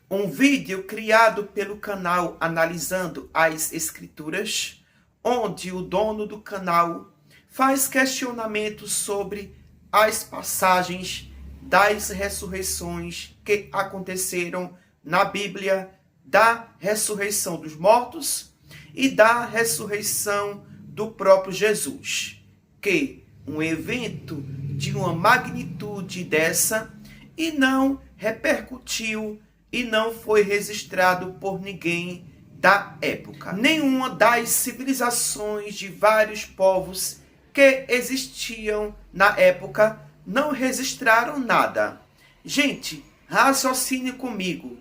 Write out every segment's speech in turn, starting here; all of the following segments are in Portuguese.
um vídeo criado pelo canal Analisando as Escrituras, onde o dono do canal faz questionamentos sobre as passagens das ressurreições que aconteceram na Bíblia, da ressurreição dos mortos e da ressurreição do próprio Jesus, que um evento de uma magnitude dessa e não repercutiu e não foi registrado por ninguém da época. Nenhuma das civilizações de vários povos que existiam na época não registraram nada. Gente, raciocine comigo.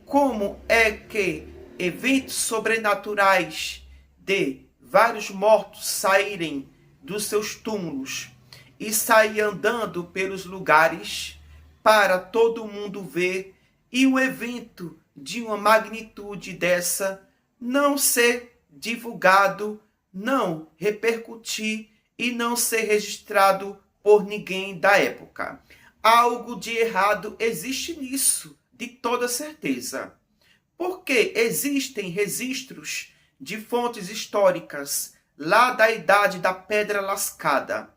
Como é que eventos sobrenaturais de vários mortos saírem dos seus túmulos e sair andando pelos lugares para todo mundo ver, e um evento de uma magnitude dessa não ser divulgado, não repercutir e não ser registrado por ninguém da época? Algo de errado existe nisso, de toda certeza. Porque existem registros de fontes históricas lá da Idade da Pedra Lascada,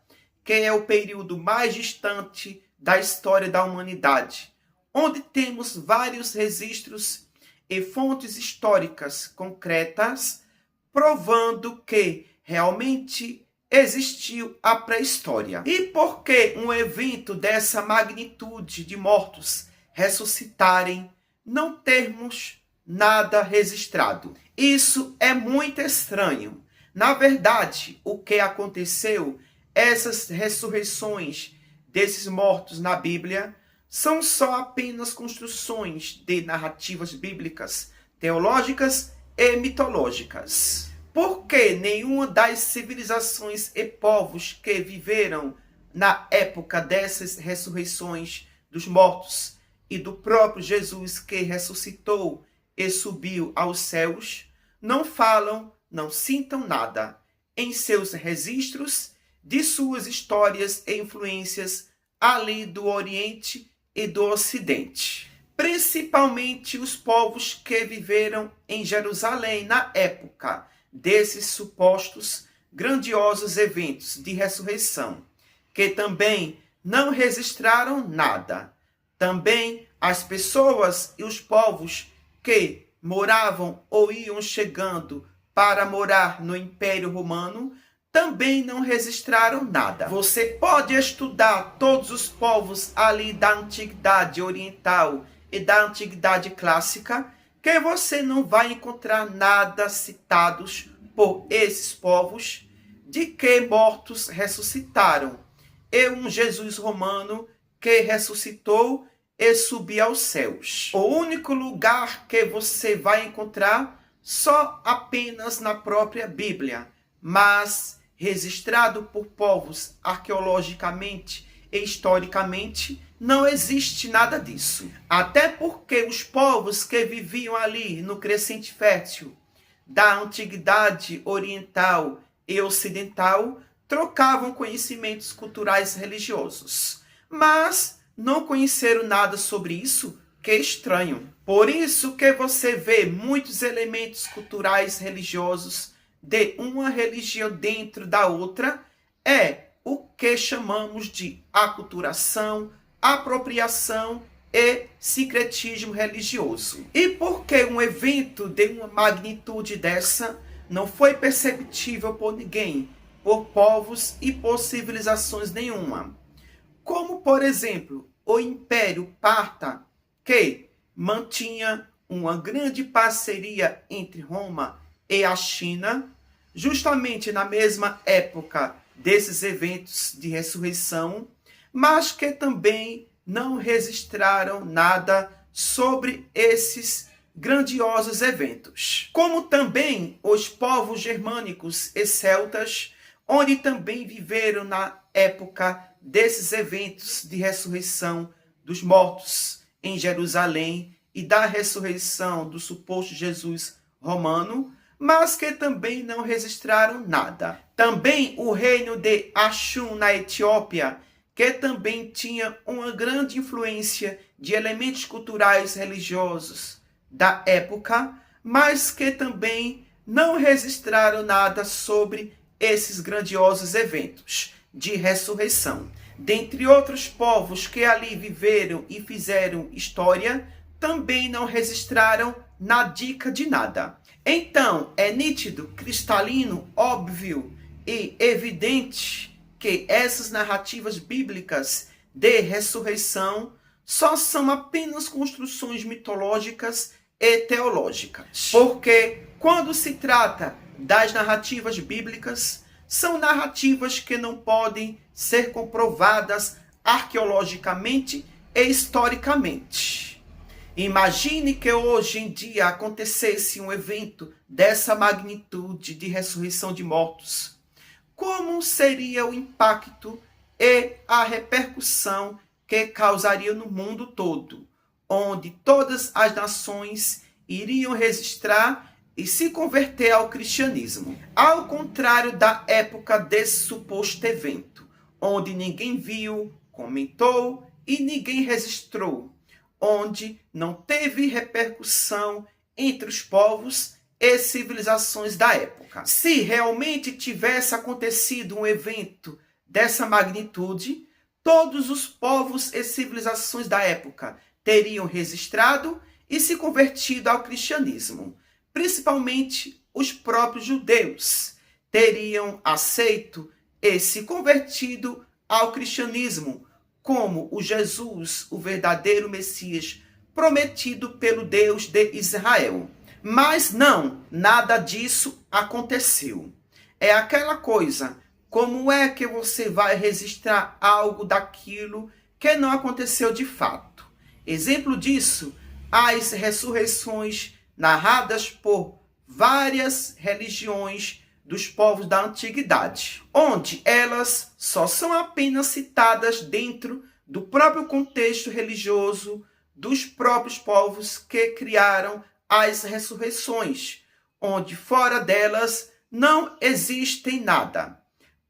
que é o período mais distante da história da humanidade, onde temos vários registros e fontes históricas concretas provando que realmente existiu a pré-história. E por que um evento dessa magnitude de mortos ressuscitarem, não termos nada registrado? Isso é muito estranho. Na verdade, o que aconteceu, essas ressurreições desses mortos na Bíblia, são só apenas construções de narrativas bíblicas, teológicas e mitológicas. Porque nenhuma das civilizações e povos que viveram na época dessas ressurreições dos mortos e do próprio Jesus que ressuscitou e subiu aos céus, não falam, não citam nada em seus registros de suas histórias e influências ali do Oriente e do Ocidente. Principalmente os povos que viveram em Jerusalém na época desses supostos grandiosos eventos de ressurreição, que também não registraram nada. Também as pessoas e os povos que moravam ou iam chegando para morar no Império Romano também não registraram nada. Você pode estudar todos os povos ali da Antiguidade Oriental e da Antiguidade Clássica, que você não vai encontrar nada citados por esses povos de que mortos ressuscitaram, e um Jesus romano que ressuscitou e subiu aos céus. O único lugar que você vai encontrar só apenas na própria Bíblia, mas registrado por povos arqueologicamente e historicamente, não existe nada disso. Até porque os povos que viviam ali no crescente fértil da antiguidade oriental e ocidental trocavam conhecimentos culturais religiosos, mas não conheceram nada sobre isso. Que estranho. Por isso que você vê muitos elementos culturais religiosos de uma religião dentro da outra, é o que chamamos de aculturação, apropriação e sincretismo religioso. E por que um evento de uma magnitude dessa não foi perceptível por ninguém, por povos e por civilizações nenhuma? Como, por exemplo, o Império Parta, que mantinha uma grande parceria entre Roma e a China, justamente na mesma época desses eventos de ressurreição, mas que também não registraram nada sobre esses grandiosos eventos. Como também os povos germânicos e celtas, onde também viveram na época desses eventos de ressurreição dos mortos em Jerusalém e da ressurreição do suposto Jesus romano, mas que também não registraram nada. Também o reino de Axum na Etiópia, que também tinha uma grande influência de elementos culturais religiosos da época, mas que também não registraram nada sobre esses grandiosos eventos de ressurreição. Dentre outros povos que ali viveram e fizeram história, também não registraram nadica de nada. Então, é nítido, cristalino, óbvio e evidente que essas narrativas bíblicas de ressurreição só são apenas construções mitológicas e teológicas. Porque quando se trata das narrativas bíblicas, são narrativas que não podem ser comprovadas arqueologicamente e historicamente. Imagine que hoje em dia acontecesse um evento dessa magnitude de ressurreição de mortos. Como seria o impacto e a repercussão que causaria no mundo todo, onde todas as nações iriam registrar e se converter ao cristianismo. Ao contrário da época desse suposto evento, onde ninguém viu, comentou e ninguém registrou, onde não teve repercussão entre os povos e civilizações da época. Se realmente tivesse acontecido um evento dessa magnitude, todos os povos e civilizações da época teriam registrado e se convertido ao cristianismo. Principalmente os próprios judeus teriam aceito e se convertido ao cristianismo como o Jesus, o verdadeiro Messias, prometido pelo Deus de Israel. Mas não, nada disso aconteceu. É aquela coisa, como é que você vai registrar algo daquilo que não aconteceu de fato? Exemplo disso, as ressurreições narradas por várias religiões dos povos da antiguidade, onde elas só são apenas citadas dentro do próprio contexto religioso dos próprios povos que criaram as ressurreições, onde fora delas não existem nada,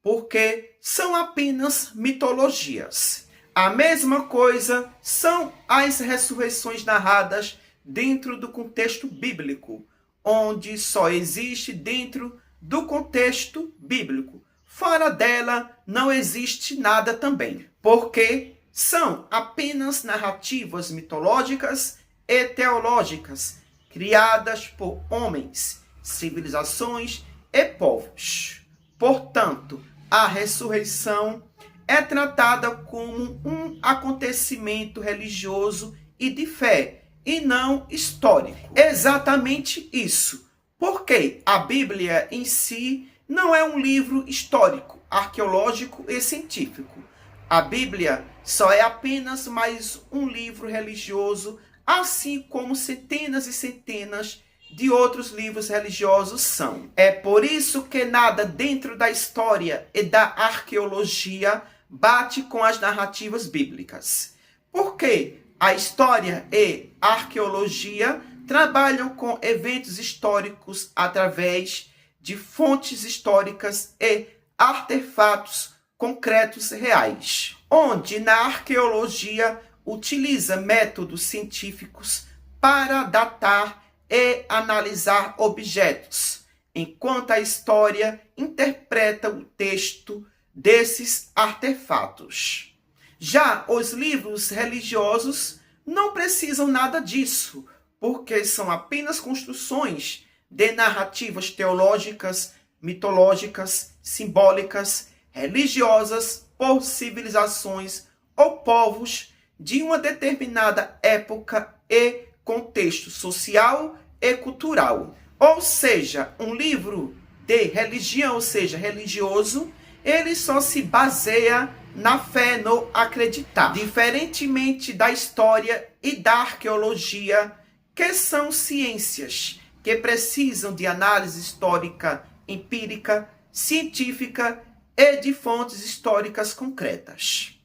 porque são apenas mitologias. A mesma coisa são as ressurreições narradas dentro do contexto bíblico, onde só existe dentro do contexto bíblico. Fora dela não existe nada também, porque são apenas narrativas mitológicas e teológicas, criadas por homens, civilizações e povos. Portanto, a ressurreição é tratada como um acontecimento religioso e de fé, e não histórico. Exatamente isso. Porque a Bíblia em si não é um livro histórico, arqueológico e científico. A Bíblia só é apenas mais um livro religioso, assim como centenas e centenas de outros livros religiosos são. É por isso que nada dentro da história e da arqueologia bate com as narrativas bíblicas. Por quê? A história e a arqueologia trabalham com eventos históricos através de fontes históricas e artefatos concretos reais, onde na arqueologia utiliza métodos científicos para datar e analisar objetos, enquanto a história interpreta o texto desses artefatos. Já os livros religiosos não precisam nada disso, porque são apenas construções de narrativas teológicas, mitológicas, simbólicas, religiosas por civilizações ou povos de uma determinada época e contexto social e cultural. Ou seja, um livro de religião, ou seja, religioso, ele só se baseia na fé, no acreditar. Diferentemente da história e da arqueologia, que são ciências que precisam de análise histórica, empírica, científica e de fontes históricas concretas.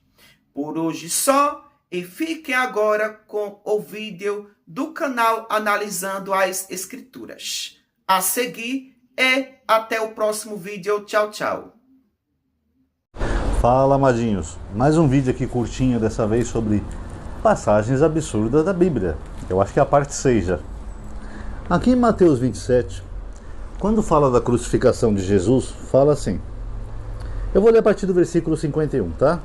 Por hoje só, e fiquem agora com o vídeo do canal Analisando as Escrituras. A seguir e até o próximo vídeo. Tchau, tchau. Fala, amadinhos, mais um vídeo aqui curtinho, dessa vez sobre passagens absurdas da Bíblia. Eu acho que é a parte 6 já. Aqui em Mateus 27, quando fala da crucificação de Jesus, fala assim. Eu vou ler a partir do versículo 51, tá?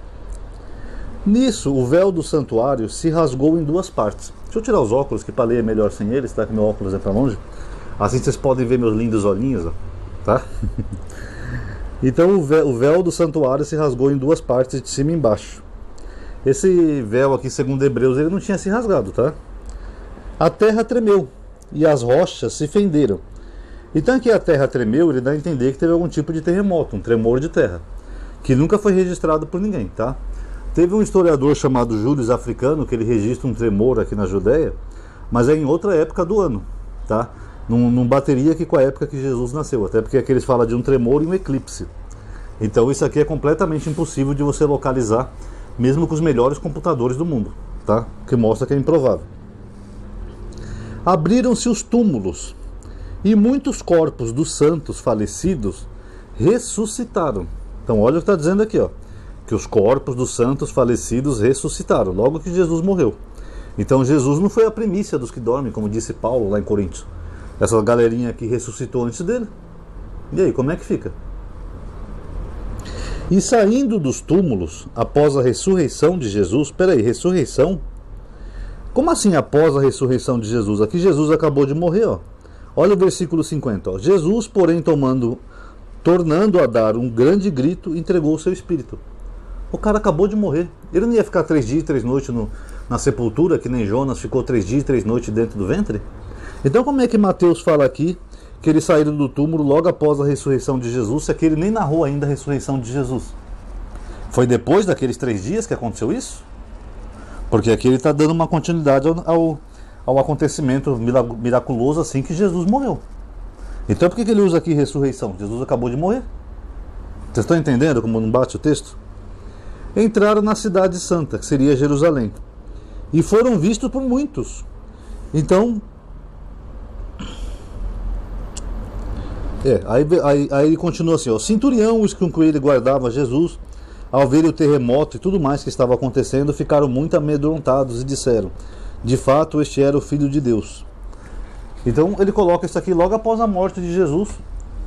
Nisso, o véu do santuário se rasgou em duas partes. Deixa eu tirar os óculos, que para ler é melhor sem eles, tá? Que meu óculos é para longe. Assim vocês podem ver meus lindos olhinhos, ó, tá? Então o véu do santuário se rasgou em duas partes, de cima e embaixo. Esse véu aqui, segundo Hebreus, ele não tinha se rasgado, tá? A terra tremeu e as rochas se fenderam. Então aqui a terra tremeu, ele dá a entender que teve algum tipo de terremoto, um tremor de terra, que nunca foi registrado por ninguém, tá? Teve um historiador chamado Júlio Africano, que ele registra um tremor aqui na Judéia, mas é em outra época do ano, tá? Não bateria aqui com a época que Jesus nasceu, até porque aqui eles falam de um tremor e um eclipse. Então isso aqui é completamente impossível de você localizar, mesmo com os melhores computadores do mundo, tá? Que mostra que é improvável. Abriram-se os túmulos, e muitos corpos dos santos falecidos ressuscitaram. Então olha o que está dizendo aqui, ó. Que os corpos dos santos falecidos ressuscitaram, logo que Jesus morreu. Então Jesus não foi a primícia dos que dormem, como disse Paulo lá em Coríntios. Essa galerinha aqui ressuscitou antes dele. E aí, como é que fica? E saindo dos túmulos, após a ressurreição de Jesus... Peraí, ressurreição? Como assim após a ressurreição de Jesus? Aqui Jesus acabou de morrer, ó. Olha o versículo 50, ó. Jesus, porém, tornando a dar um grande grito, entregou o seu espírito. O cara acabou de morrer. Ele não ia ficar 3 dias e 3 noites na sepultura, que nem Jonas ficou 3 dias e 3 noites dentro do ventre? Então como é que Mateus fala aqui que eles saíram do túmulo logo após a ressurreição de Jesus, se aqui ele nem narrou ainda a ressurreição de Jesus? Foi depois daqueles 3 dias que aconteceu isso? Porque aqui ele está dando uma continuidade ao acontecimento miraculoso assim que Jesus morreu. Então por que ele usa aqui ressurreição? Jesus acabou de morrer. Vocês estão entendendo como não bate o texto? Entraram na cidade santa, que seria Jerusalém, e foram vistos por muitos. Então, aí ele continua assim, ó, centurião, os que com ele guardava Jesus, ao ver o terremoto e tudo mais que estava acontecendo, ficaram muito amedrontados e disseram, de fato este era o Filho de Deus. Então ele coloca isso aqui logo após a morte de Jesus.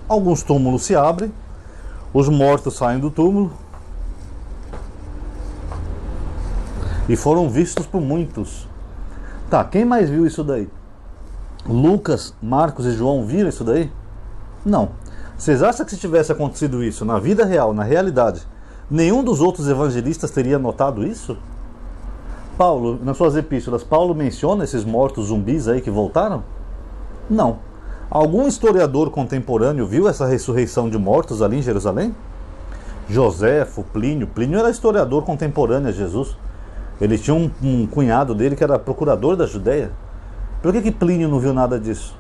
Alguns túmulos se abrem, os mortos saem do túmulo, e foram vistos por muitos. Tá, quem mais viu isso daí? Lucas, Marcos e João viram isso daí? Não. Vocês acham que se tivesse acontecido isso na vida real, na realidade, nenhum dos outros evangelistas teria notado isso? Paulo, nas suas epístolas, Paulo menciona esses mortos zumbis aí que voltaram? Não. Algum historiador contemporâneo viu essa ressurreição de mortos ali em Jerusalém? Joséfo, Plínio era historiador contemporâneo a Jesus. Ele tinha um cunhado dele que era procurador da Judéia. Por que Plínio não viu nada disso?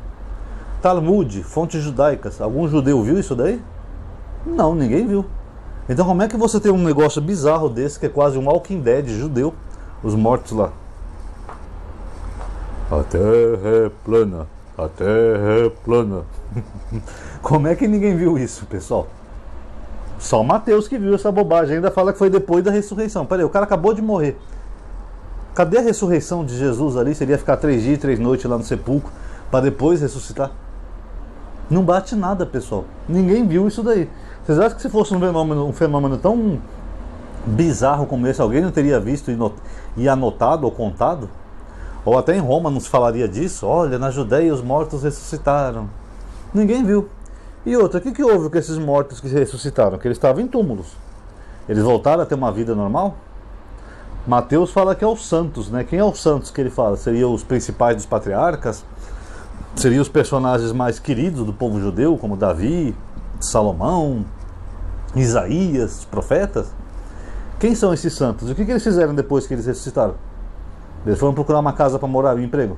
Talmud, fontes judaicas, algum judeu viu isso daí? Não, ninguém viu. Então como é que você tem um negócio bizarro desse, que é quase um Walking Dead judeu, os mortos lá? A terra é plana, a terra é plana. Como é que ninguém viu isso, pessoal? Só Mateus que viu essa bobagem, ainda fala que foi depois da ressurreição. Peraí, o cara acabou de morrer. Cadê a ressurreição de Jesus ali? Seria ficar 3 dias e 3 noites lá no sepulcro para depois ressuscitar? Não bate nada, pessoal. Ninguém viu isso daí. Vocês acham que se fosse um fenômeno tão bizarro como esse, alguém não teria visto e anotado ou contado? Ou até em Roma não se falaria disso? Olha, na Judéia os mortos ressuscitaram. Ninguém viu. E outra, o que houve com esses mortos que ressuscitaram? Que eles estavam em túmulos. Eles voltaram a ter uma vida normal? Mateus fala que é os santos, né? Quem é os santos que ele fala? Seriam os principais dos patriarcas? Seriam os personagens mais queridos do povo judeu, como Davi, Salomão, Isaías, os profetas? Quem são esses santos? O que eles fizeram depois que eles ressuscitaram? Eles foram procurar uma casa para morar, um emprego.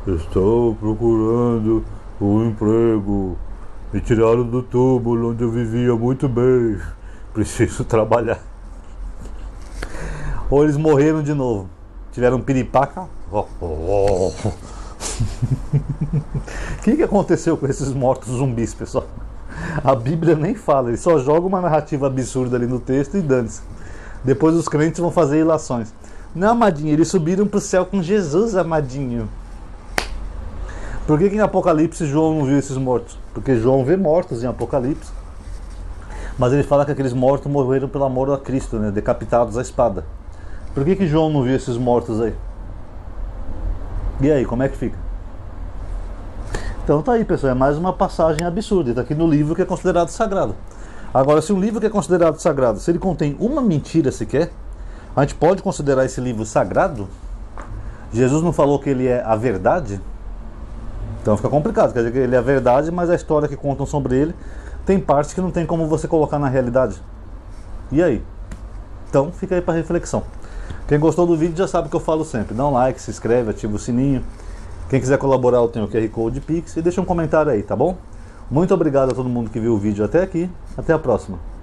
Estou procurando um emprego. Me tiraram do túmulo onde eu vivia muito bem. Preciso trabalhar. Ou eles morreram de novo. Tiveram um piripaca. O que aconteceu com esses mortos zumbis, pessoal? A Bíblia nem fala, ele só joga uma narrativa absurda ali no texto e dane-se. Depois os crentes vão fazer ilações. Não, amadinho, eles subiram para o céu com Jesus, amadinho. Por que em Apocalipse João não viu esses mortos? Porque João vê mortos em Apocalipse. Mas ele fala que aqueles mortos morreram pelo amor a Cristo, né? Decapitados à espada. Por que João não viu esses mortos aí? E aí, como é que fica? Então tá aí, pessoal, é mais uma passagem absurda. Está aqui no livro que é considerado sagrado. Agora, se um livro que é considerado sagrado, se ele contém uma mentira sequer, a gente pode considerar esse livro sagrado? Jesus não falou que ele é a verdade? Então fica complicado, quer dizer que ele é a verdade, mas a história que contam sobre ele tem partes que não tem como você colocar na realidade. E aí? Então fica aí para reflexão. Quem gostou do vídeo já sabe o que eu falo sempre. Dá um like, se inscreve, ativa o sininho. Quem quiser colaborar, eu tenho o QR Code Pix e deixa um comentário aí, tá bom? Muito obrigado a todo mundo que viu o vídeo até aqui. Até a próxima.